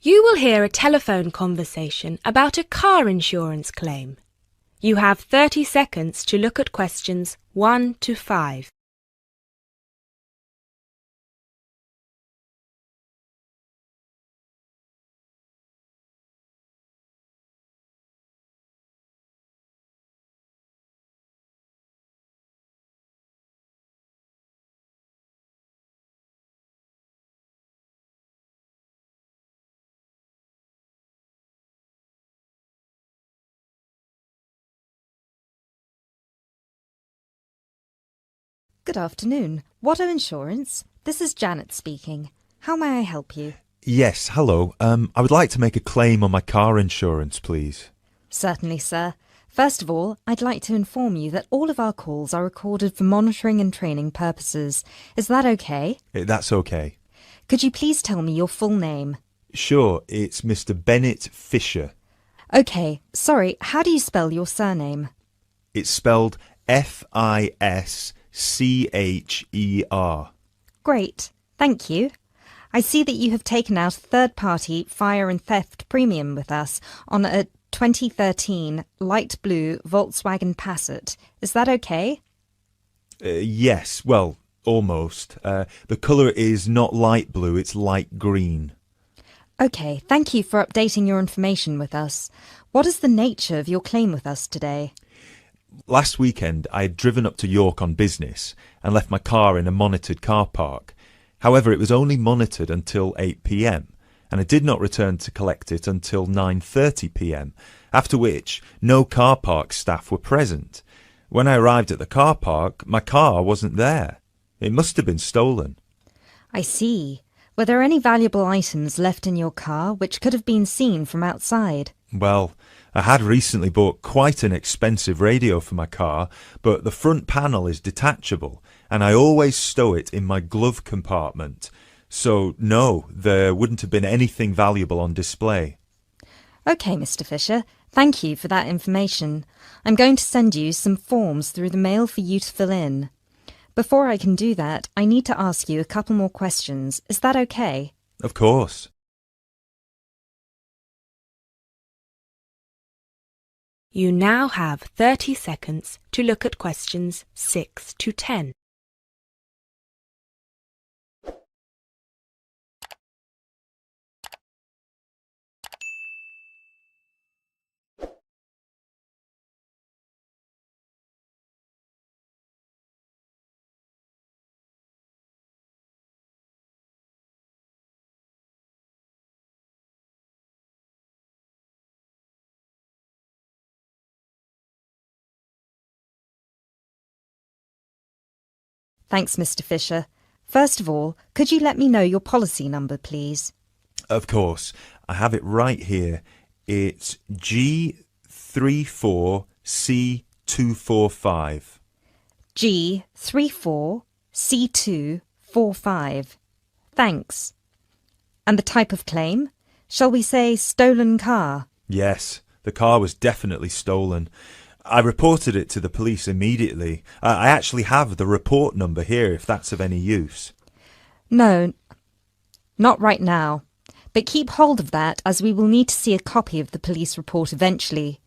You will hear a telephone conversation about a car insurance claim. You have 30 seconds to look at questions 1 to 5. Good afternoon. Watto Insurance. This is Janet speaking. How may I help you? Yes, hello. I would like to make a claim on my car insurance, please. Certainly, sir. First of all, I'd like to inform you that all of our calls are recorded for monitoring and training purposes. Is that okay? That's okay. Could you please tell me your full name? Sure, it's Mr. Bennett Fisher. Okay, sorry, how do you spell your surname? It's spelled Fischer. Great, thank you. I see that you have taken out a third-party fire and theft premium with us on a 2013 light blue Volkswagen Passat. Is that okay? Yes, well, almost. The colour is not light blue, it's light green. Okay, thank you for updating your information with us. What is the nature of your claim with us today? Last weekend, I had driven up to York on business and left my car in a monitored car park. However, it was only monitored until 8 p.m, and I did not return to collect it until 9:30 p.m, after which no car park staff were present. When I arrived at the car park, my car wasn't there. It must have been stolen. I see. Were there any valuable items left in your car which could have been seen from outside? Well, I had recently bought quite an expensive radio for my car, but the front panel is detachable, and I always stow it in my glove compartment. So, no, there wouldn't have been anything valuable on display. Okay, Mr. Fisher. Thank you for that information. I'm going to send you some forms through the mail for you to fill in. Before I can do that, I need to ask you a couple more questions. Is that okay? Of course. You now have 30 seconds to look at questions 6 to 10. Thanks, Mr. Fisher. First of all, could you let me know your policy number, please? Of course. I have it right here. It's G34C245. G34C245. Thanks. And the type of claim? Shall we say stolen car? Yes, the car was definitely stolen. I reported it to the police immediately. I actually have the report number here if that's of any use. No, not right now. But keep hold of that as we will need to see a copy of the police report eventually.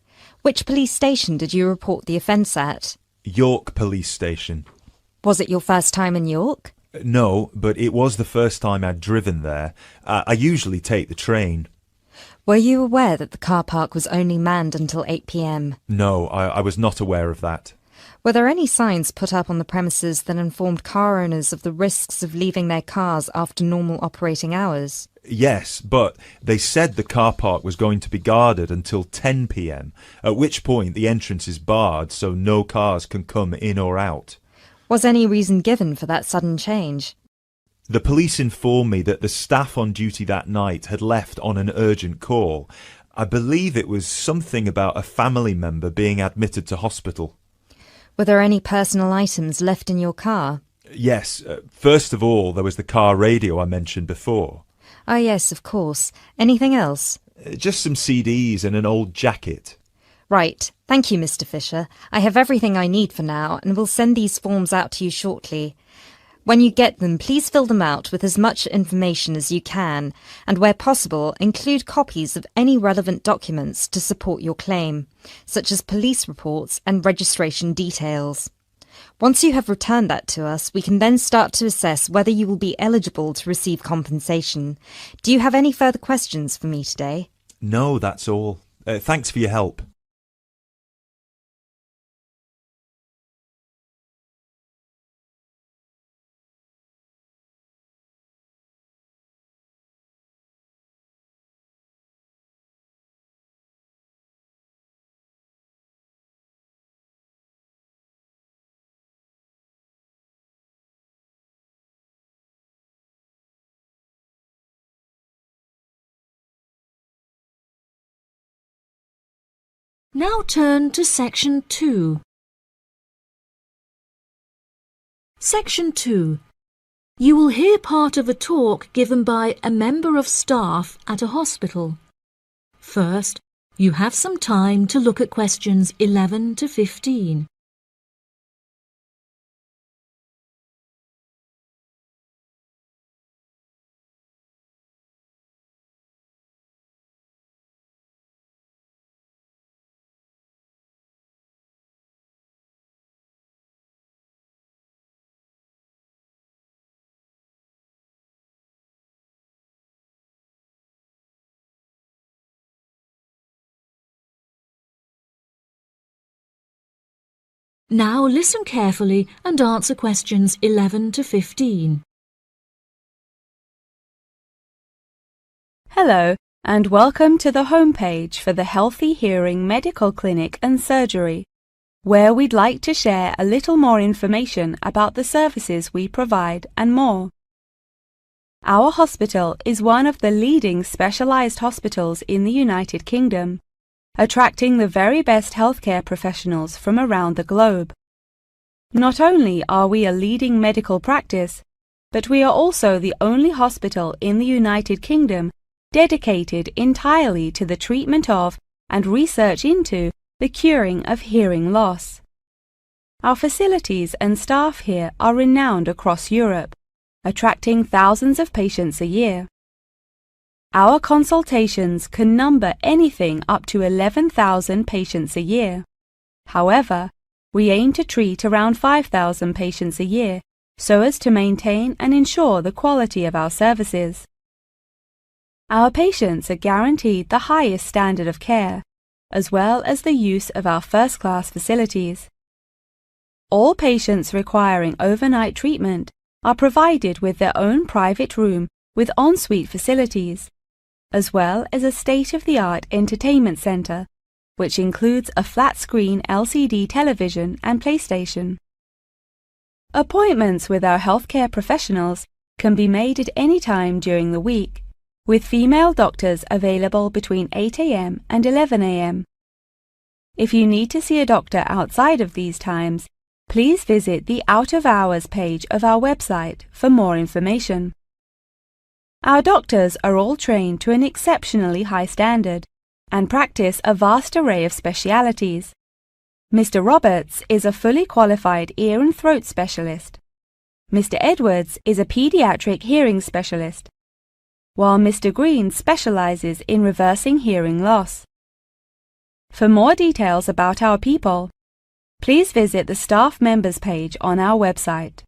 Which police station did you report the offence at? York Police Station. Was it your first time in York? No, but it was the first time I'd driven there. I usually take the train. Were you aware that the car park was only manned until 8 p.m? No, I was not aware of that. Were there any signs put up on the premises that informed car owners of the risks of leaving their cars after normal operating hours? Yes, but they said the car park was going to be guarded until 10 p.m, at which point the entrance is barred so no cars can come in or out. Was any reason given for that sudden change? The police informed me that the staff on duty that night had left on an urgent call. I believe it was something about a family member being admitted to hospital. Were there any personal items left in your car? Yes, first of all there was the car radio I mentioned before. Ah, yes, of course. Anything else? Just some CDs and an old jacket. Right. Thank you, Mr. Fisher. I have everything I need for now and will send these forms out to you shortly. When you get them, please fill them out with as much information as you can, and where possible, include copies of any relevant documents to support your claim, such as police reports and registration details. Once you have returned that to us, we can then start to assess whether you will be eligible to receive compensation. Do you have any further questions for me today? No, that's all. Thanks for your help. Now turn to Section 2. Section 2. You will hear part of a talk given by a member of staff at a hospital. First, you have some time to look at questions 11 to 15. Now listen carefully and answer questions 11 to 15. Hello, and welcome to the homepage for the Healthy Hearing Medical Clinic and Surgery, where we'd like to share a little more information about the services we provide and more. Our hospital is one of the leading specialised hospitals in the United Kingdom, attracting the very best healthcare professionals from around the globe. Not only are we a leading medical practice, but we are also the only hospital in the United Kingdom dedicated entirely to the treatment of and research into the curing of hearing loss. Our facilities and staff here are renowned across Europe, attracting thousands of patients a year. Our consultations can number anything up to 11,000 patients a year. However, we aim to treat around 5,000 patients a year so as to maintain and ensure the quality of our services. Our patients are guaranteed the highest standard of care, as well as the use of our first-class facilities. All patients requiring overnight treatment are provided with their own private room with ensuite facilities, as well as a state-of-the-art entertainment centre, which includes a flat-screen LCD television and PlayStation. Appointments with our healthcare professionals can be made at any time during the week, with female doctors available between 8 a.m. and 11 a.m. If you need to see a doctor outside of these times, please visit the Out of Hours page of our website for more information. Our doctors are all trained to an exceptionally high standard and practice a vast array of specialities. Mr. Roberts is a fully qualified ear and throat specialist. Mr. Edwards is a pediatric hearing specialist, while Mr. Green specializes in reversing hearing loss. For more details about our people, please visit the staff members page on our website.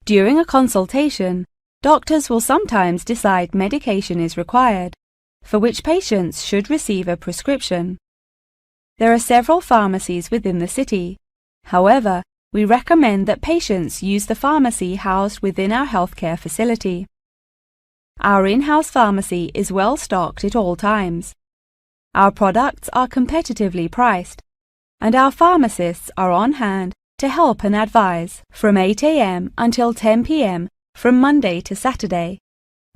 During a consultation, doctors will sometimes decide medication is required, for which patients should receive a prescription. There are several pharmacies within the city. However, we recommend that patients use the pharmacy housed within our healthcare facility. Our in-house pharmacy is well stocked at all times. Our products are competitively priced, and our pharmacists are on hand to help and advise from 8 a.m. until 10 p.m. from Monday to Saturday,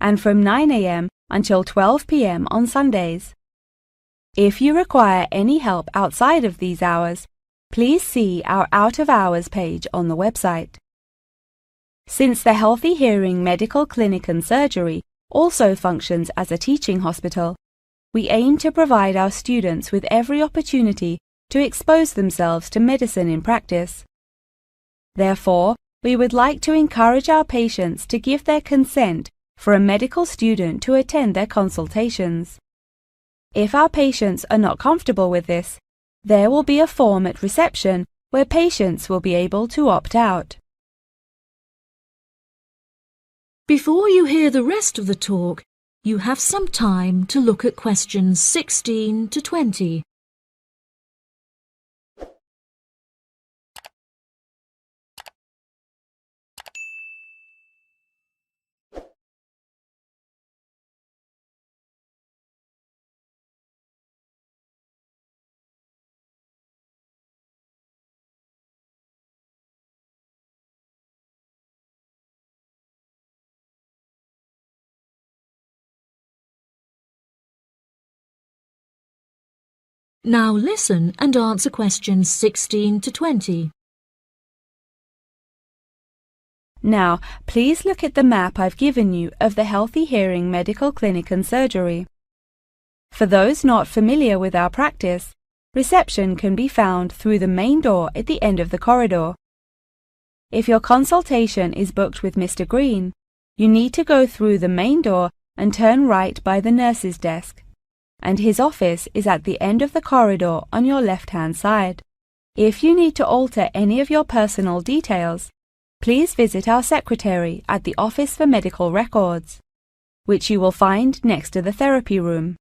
and from 9 a.m. until 12 p.m. on Sundays. If you require any help outside of these hours, please see our Out of Hours page on the website. Since the Healthy Hearing Medical Clinic and Surgery also functions as a teaching hospital, we aim to provide our students with every opportunity to expose themselves to medicine in practice. Therefore, we would like to encourage our patients to give their consent for a medical student to attend their consultations. If our patients are not comfortable with this, there will be a form at reception where patients will be able to opt out. Before you hear the rest of the talk, you have some time to look at questions 16 to 20. Now listen and answer questions 16 to 20. Now, please look at the map I've given you of the Healthy Hearing Medical Clinic and Surgery. For those not familiar with our practice, reception can be found through the main door at the end of the corridor. If your consultation is booked with Mr. Green, you need to go through the main door and turn right by the nurse's desk, and his office is at the end of the corridor on your left-hand side. If you need to alter any of your personal details, please visit our secretary at the Office for Medical Records, which you will find next to the therapy room.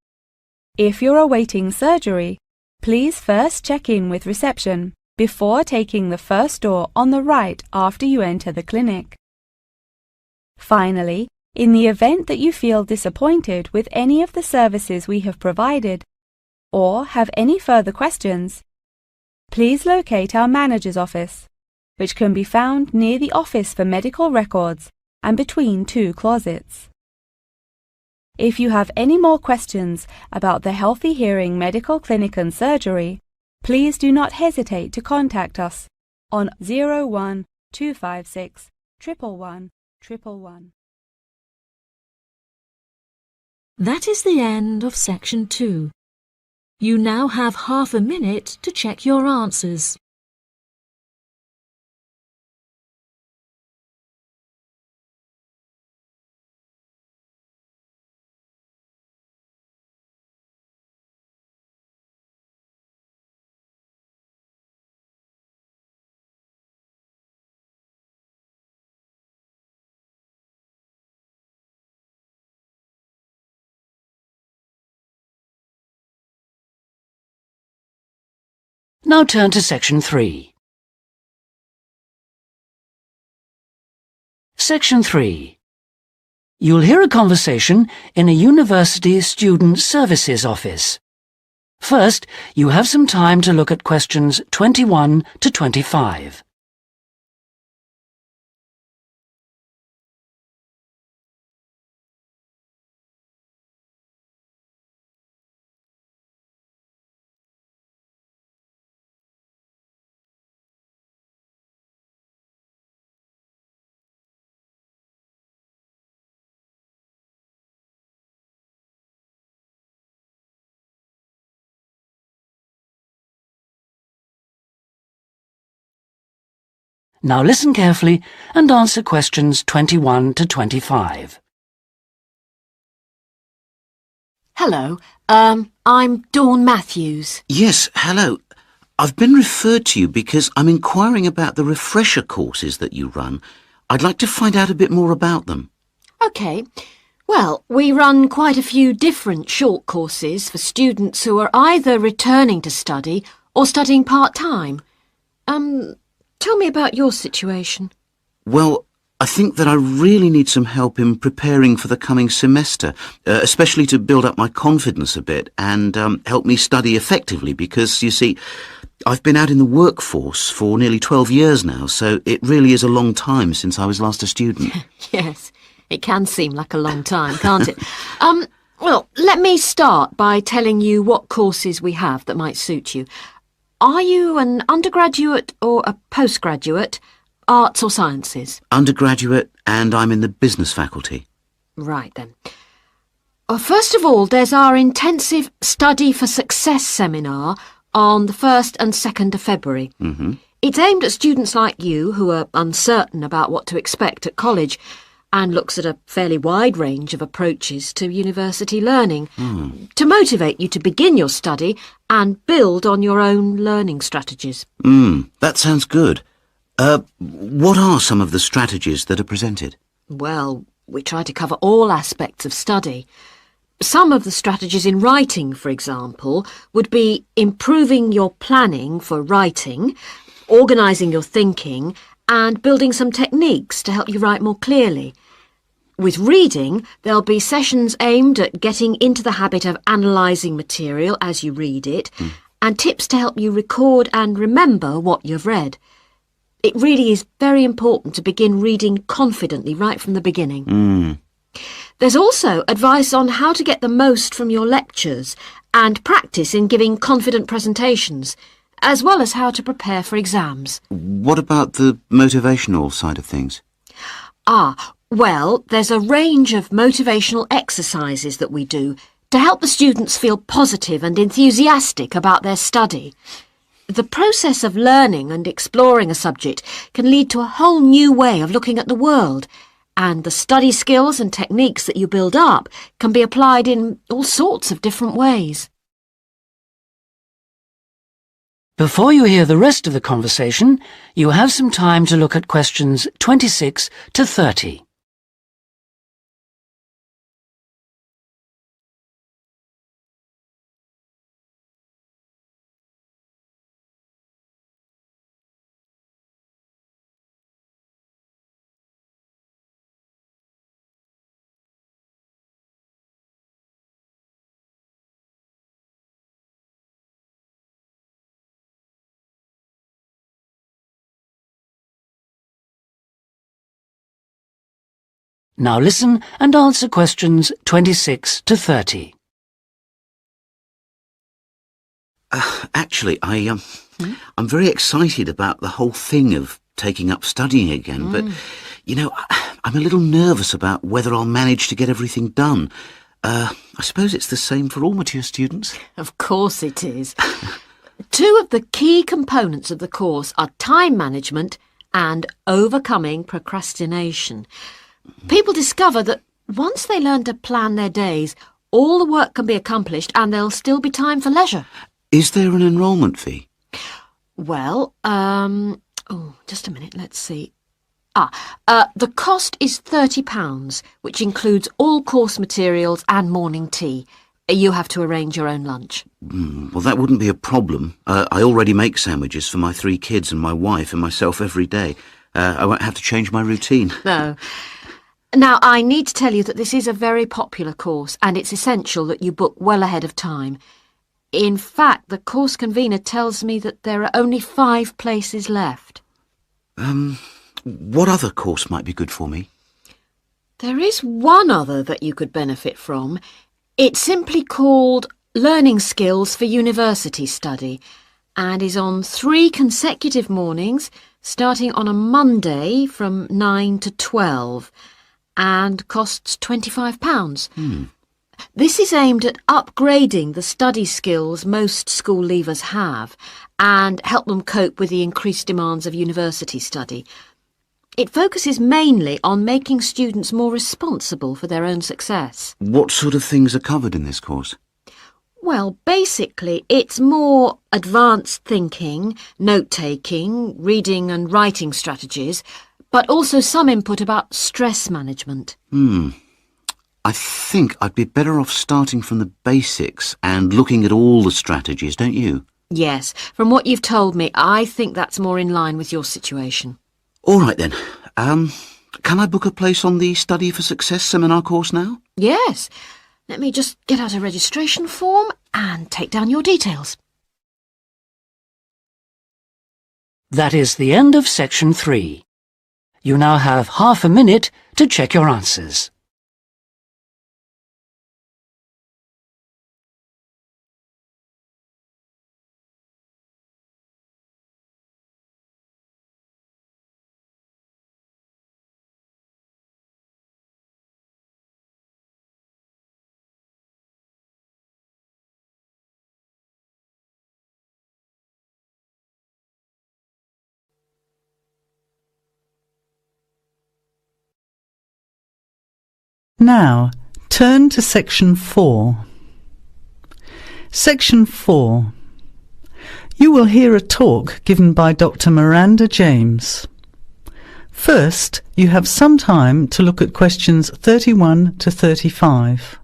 If you're awaiting surgery, please first check in with reception before taking the first door on the right after you enter the clinic. Finally, in the event that you feel disappointed with any of the services we have provided, or have any further questions, please locate our manager's office, which can be found near the Office for Medical Records and between two closets. If you have any more questions about the Healthy Hearing Medical Clinic and Surgery, please do not hesitate to contact us on 01 256 111 111. That is the end of section 2. You now have half a minute to check your answers. Now turn to section 3. Section 3. You'll hear a conversation in a university student services office. First, you have some time to look at questions 21 to 25. Now listen carefully and answer questions 21 to 25. Hello, I'm Dawn Matthews. Yes, hello. I've been referred to you because I'm inquiring about the refresher courses that you run. I'd like to find out a bit more about them. OK. Well, we run quite a few different short courses for students who are either returning to study or studying part-time. Tell me about your situation. Well, I think that I really need some help in preparing for the coming semester, especially to build up my confidence a bit and help me study effectively because, you see, I've been out in the workforce for nearly 12 years now, so it really is a long time since I was last a student. Yes, it can seem like a long time, can't it? Well, let me start by telling you what courses we have that might suit you. Are you an undergraduate or a postgraduate, arts or sciences? Undergraduate, and I'm in the business faculty. Right then. Well, first of all, there's our intensive Study for Success seminar on the 1st and 2nd of February. It's aimed at students like you who are uncertain about what to expect at college and looks at a fairly wide range of approaches to university learning to motivate you to begin your study and build on your own learning strategies. That sounds good. What are some of the strategies that are presented? Well, we try to cover all aspects of study. Some of the strategies in writing, for example, would be improving your planning for writing, organising your thinking, and building some techniques to help you write more clearly. With reading, there'll be sessions aimed at getting into the habit of analysing material as you read it, and tips to help you record and remember what you've read. It really is very important to begin reading confidently right from the beginning. There's also advice on how to get the most from your lectures and practice in giving confident presentations, as well as how to prepare for exams. What about the motivational side of things? Well, there's a range of motivational exercises that we do to help the students feel positive and enthusiastic about their study. The process of learning and exploring a subject can lead to a whole new way of looking at the world, and the study skills and techniques that you build up can be applied in all sorts of different ways. Before you hear the rest of the conversation, you have some time to look at questions 26 to 30. Now listen and answer questions 26 to 30. Actually, I'm very excited about the whole thing of taking up studying again, but, I'm a little nervous about whether I'll manage to get everything done. I suppose it's the same for all mature students. Of course it is. Two of the key components of the course are time management and overcoming procrastination. People discover that once they learn to plan their days, all the work can be accomplished and there'll still be time for leisure. Is there an enrolment fee? Well, just a minute, let's see. The cost is £30, which includes all course materials and morning tea. You have to arrange your own lunch. Well, that wouldn't be a problem. I already make sandwiches for my 3 kids and my wife and myself every day. I won't have to change my routine. No. Now, I need to tell you that this is a very popular course and it's essential that you book well ahead of time. In fact, the course convener tells me that there are only 5 places left. What other course might be good for me? There is one other that you could benefit from. It's simply called Learning Skills for University Study and is on 3 consecutive mornings, starting on a Monday from 9 to 12, and costs £25. This is aimed at upgrading the study skills most school leavers have and help them cope with the increased demands of university study. It focuses mainly on making students more responsible for their own success. What sort of things are covered in this course? Well, basically, it's more advanced thinking, note-taking, reading and writing strategies, but also some input about stress management. I think I'd be better off starting from the basics and looking at all the strategies, don't you? Yes, from what you've told me, I think that's more in line with your situation. All right then. Can I book a place on the Study for Success seminar course now? Yes. Let me just get out a registration form and take down your details. That is the end of section 3. You now have half a minute to check your answers. Now, turn to Section 4. Section 4. You will hear a talk given by Dr. Miranda James. First, you have some time to look at questions 31 to 35.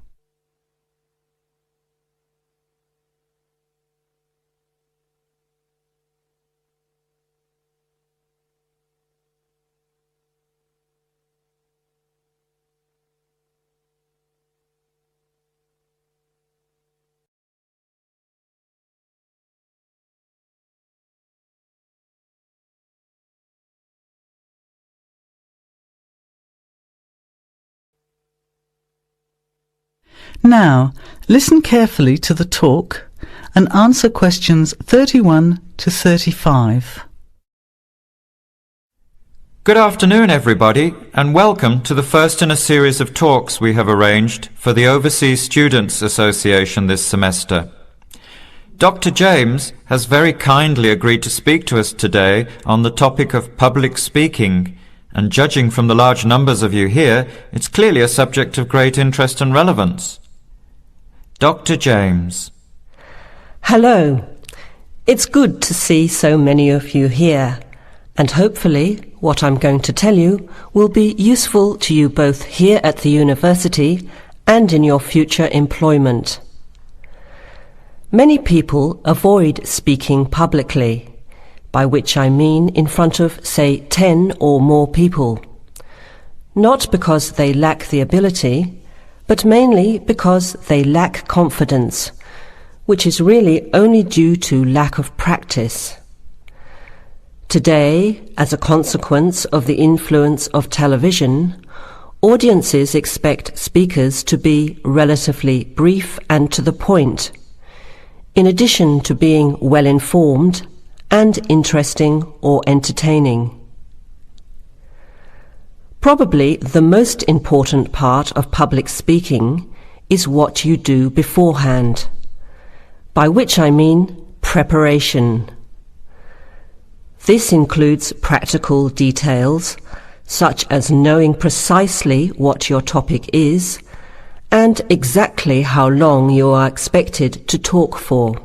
Now, listen carefully to the talk and answer questions 31 to 35. Good afternoon, everybody, and welcome to the first in a series of talks we have arranged for the Overseas Students Association this semester. Dr. James has very kindly agreed to speak to us today on the topic of public speaking, and judging from the large numbers of you here, it's clearly a subject of great interest and relevance. Dr. James. Hello. It's good to see so many of you here, and hopefully what I'm going to tell you will be useful to you both here at the university and in your future employment. Many people avoid speaking publicly, by which I mean in front of, say, 10 or more people. Not because they lack the ability, but mainly because they lack confidence, which is really only due to lack of practice. Today, as a consequence of the influence of television, audiences expect speakers to be relatively brief and to the point, in addition to being well informed and interesting or entertaining. Probably the most important part of public speaking is what you do beforehand, by which I mean preparation. This includes practical details, such as knowing precisely what your topic is and exactly how long you are expected to talk for.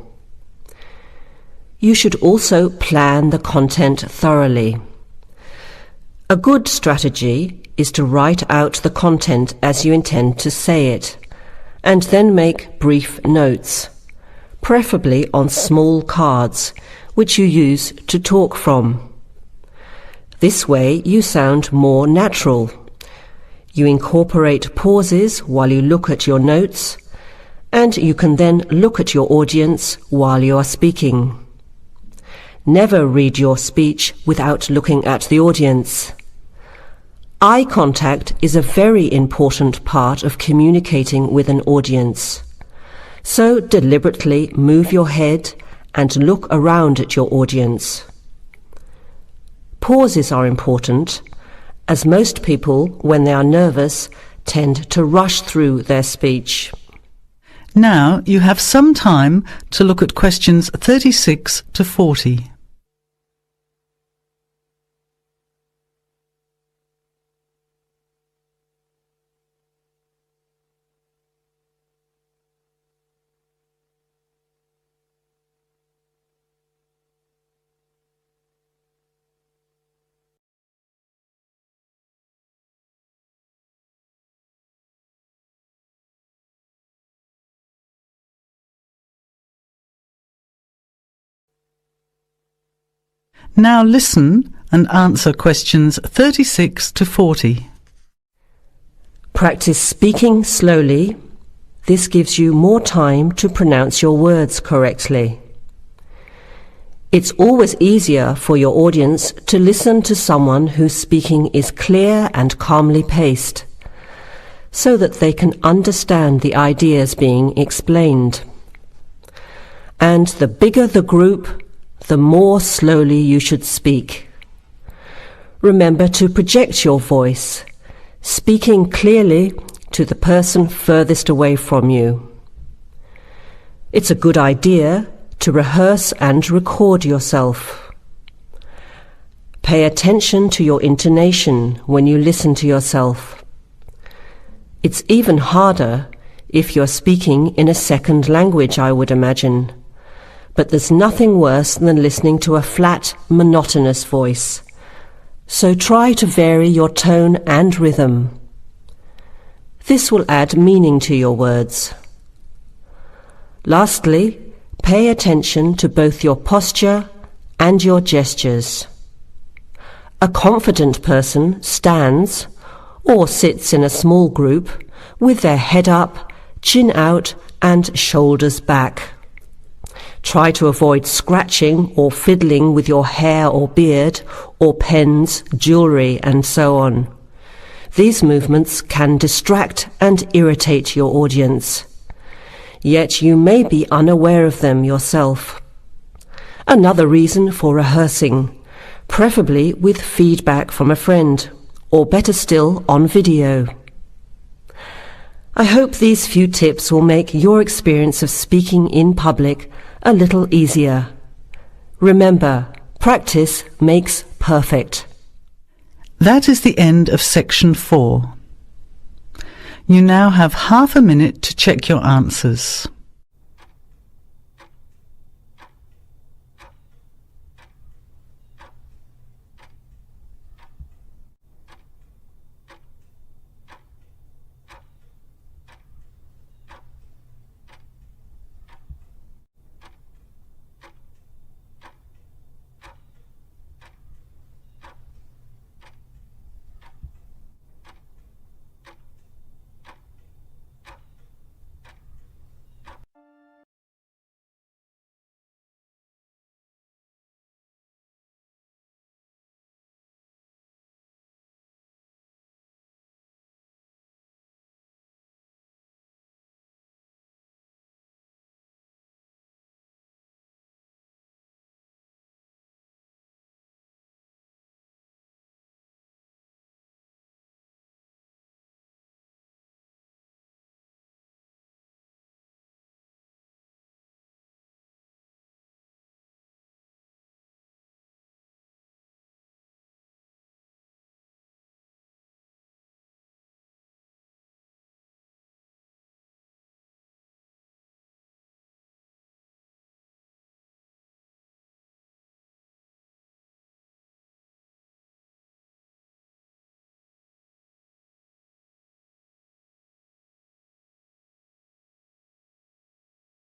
You should also plan the content thoroughly. A good strategy is to write out the content as you intend to say it, and then make brief notes, preferably on small cards, which you use to talk from. This way you sound more natural. You incorporate pauses while you look at your notes, and you can then look at your audience while you are speaking. Never read your speech without looking at the audience. Eye contact is a very important part of communicating with an audience. So deliberately move your head and look around at your audience. Pauses are important, as most people, when they are nervous, tend to rush through their speech. Now you have some time to look at questions 36 to 40. Now listen and answer questions 36 to 40. Practice speaking slowly. This gives you more time to pronounce your words correctly. It's always easier for your audience to listen to someone whose speaking is clear and calmly paced, so that they can understand the ideas being explained. And the bigger the group, the more slowly you should speak. Remember to project your voice, speaking clearly to the person furthest away from you. It's a good idea to rehearse and record yourself. Pay attention to your intonation when you listen to yourself. It's even harder if you're speaking in a second language, I would imagine. But there's nothing worse than listening to a flat, monotonous voice. So try to vary your tone and rhythm. This will add meaning to your words. Lastly, pay attention to both your posture and your gestures. A confident person stands or sits in a small group with their head up, chin out and shoulders back. Try to avoid scratching or fiddling with your hair or beard or pens, jewellery and so on. These movements can distract and irritate your audience. Yet you may be unaware of them yourself. Another reason for rehearsing, preferably with feedback from a friend, or better still, on video. I hope these few tips will make your experience of speaking in public a little easier. Remember, practice makes perfect. That is the end of section 4. You now have half a minute to check your answers.